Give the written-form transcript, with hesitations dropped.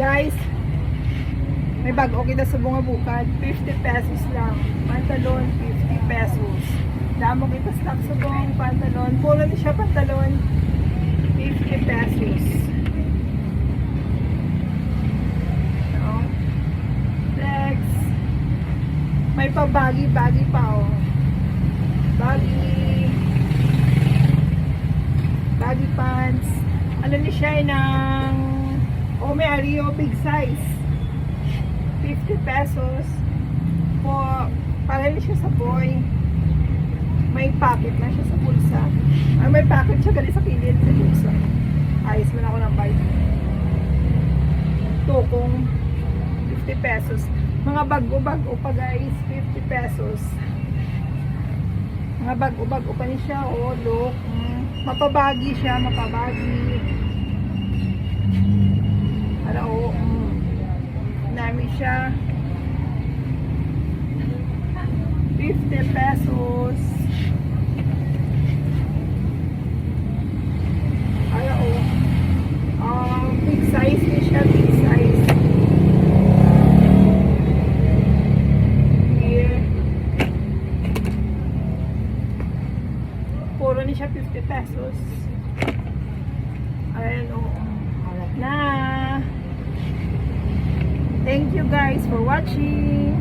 Guys, may bago kita sa bunga bukad. 50 pesos lang. Pantalon, 50 pesos. Damo kita stock sa buong pantalon. Puro na siya pantalon. 50 pesos. No? Next. May pa baggy pa oh. Baggy pants. Ano ni siya ng Ome Ario big size. 50 pesos. Para rin siya sa boy. May pocket na siya sa pulsa. May pocket siya gali sa kilid sa pulsa. Ayos mo na ako ng bike. Tukong 50 pesos. Mga bago pa guys, 50 pesos. Mga bago pa niya siya. Oh, look. Mapabagi siya, mapabagi. Para oh, nami siya. 50 pesos. Para oh, big size niya siya, big size. Puro ni siya 50 pesos. Ayan o. Alat na. Thank you guys for watching.